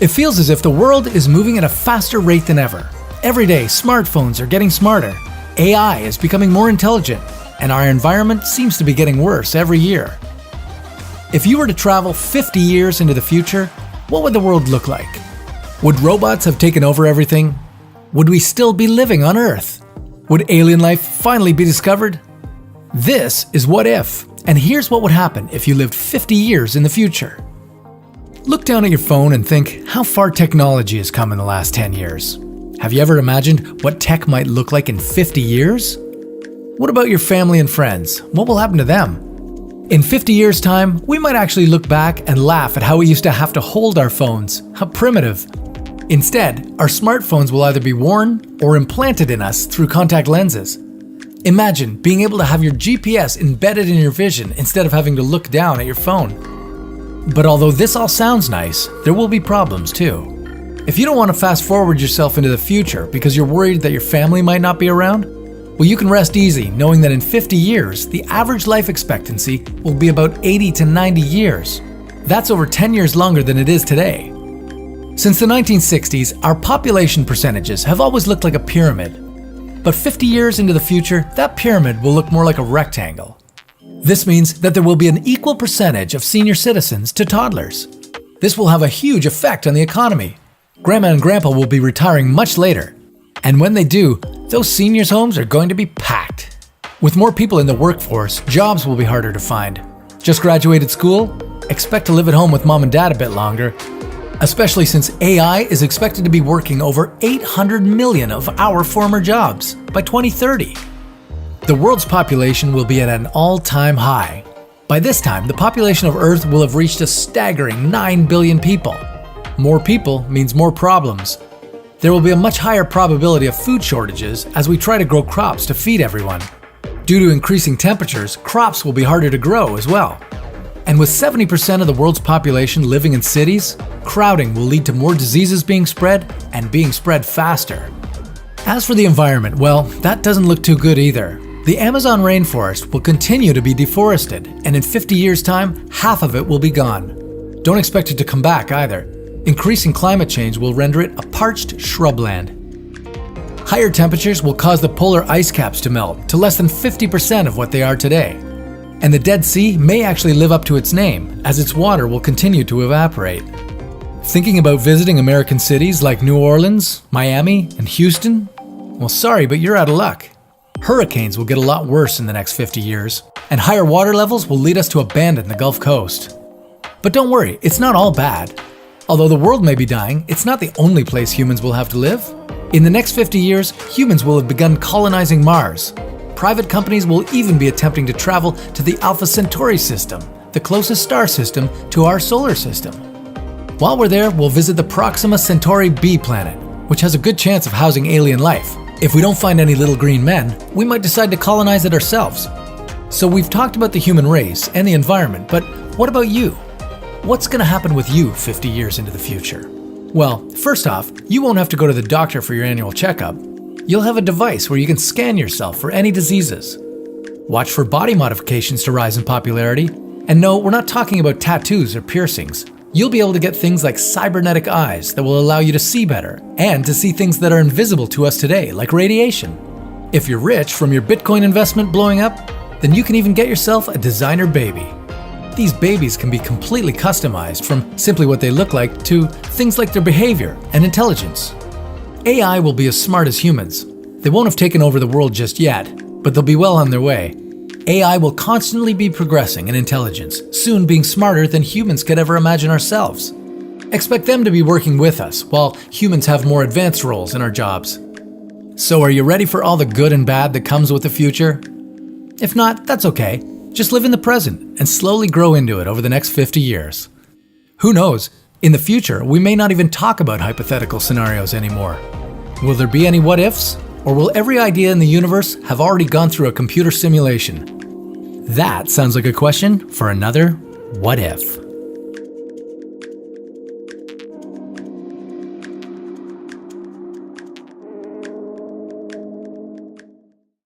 It feels as if the world is moving at a faster rate than ever. Every day, smartphones are getting smarter, AI is becoming more intelligent, and our environment seems to be getting worse every year. If you were to travel 50 years into the future, what would the world look like? Would robots have taken over everything? Would we still be living on Earth? Would alien life finally be discovered? This is What If, and here's what would happen if you lived 50 years in the future. Look down at your phone and think how far technology has come in the last 10 years. Have you ever imagined what tech might look like in 50 years? What about your family and friends? What will happen to them? In 50 years' time, we might actually look back and laugh at how we used to have to hold our phones. How primitive. Instead, our smartphones will either be worn or implanted in us through contact lenses. Imagine being able to have your GPS embedded in your vision instead of having to look down at your phone. But although this all sounds nice, there will be problems too. If you don't want to fast forward yourself into the future because you're worried that your family might not be around, well, you can rest easy knowing that in 50 years, the average life expectancy will be about 80 to 90 years. That's over 10 years longer than it is today. Since the 1960s, our population percentages have always looked like a pyramid. But 50 years into the future, that pyramid will look more like a rectangle. This means that there will be an equal percentage of senior citizens to toddlers. This will have a huge effect on the economy. Grandma and Grandpa will be retiring much later. And when they do, those seniors' homes are going to be packed. With more people in the workforce, jobs will be harder to find. Just graduated school? Expect to live at home with mom and dad a bit longer. Especially since AI is expected to be working over 800 million of our former jobs by 2030. The world's population will be at an all-time high. By this time, the population of Earth will have reached a staggering 9 billion people. More people means more problems. There will be a much higher probability of food shortages as we try to grow crops to feed everyone. Due to increasing temperatures, crops will be harder to grow as well. And with 70% of the world's population living in cities, crowding will lead to more diseases being spread and being spread faster. As for the environment, well, that doesn't look too good either. The Amazon rainforest will continue to be deforested, and in 50 years' time, half of it will be gone. Don't expect it to come back either. Increasing climate change will render it a parched shrubland. Higher temperatures will cause the polar ice caps to melt to less than 50% of what they are today. And the Dead Sea may actually live up to its name, as its water will continue to evaporate. Thinking about visiting American cities like New Orleans, Miami, and Houston? Well, sorry, but you're out of luck. Hurricanes will get a lot worse in the next 50 years, and higher water levels will lead us to abandon the Gulf Coast. But don't worry, it's not all bad. Although the world may be dying, it's not the only place humans will have to live. In the next 50 years, humans will have begun colonizing Mars. Private companies will even be attempting to travel to the Alpha Centauri system, the closest star system to our solar system. While we're there, we'll visit the Proxima Centauri B planet, which has a good chance of housing alien life. If we don't find any little green men, we might decide to colonize it ourselves. So we've talked about the human race and the environment, but what about you? What's going to happen with you 50 years into the future? Well, first off, you won't have to go to the doctor for your annual checkup. You'll have a device where you can scan yourself for any diseases. Watch for body modifications to rise in popularity. And no, we're not talking about tattoos or piercings. You'll be able to get things like cybernetic eyes that will allow you to see better and to see things that are invisible to us today, like radiation. If you're rich from your Bitcoin investment blowing up, then you can even get yourself a designer baby. These babies can be completely customized from simply what they look like to things like their behavior and intelligence. AI will be as smart as humans. They won't have taken over the world just yet, but they'll be well on their way. AI will constantly be progressing in intelligence, soon being smarter than humans could ever imagine ourselves. Expect them to be working with us, while humans have more advanced roles in our jobs. So are you ready for all the good and bad that comes with the future? If not, that's okay. Just live in the present and slowly grow into it over the next 50 years. Who knows? In the future, we may not even talk about hypothetical scenarios anymore. Will there be any what-ifs? Or will every idea in the universe have already gone through a computer simulation? That sounds like a question for another What If.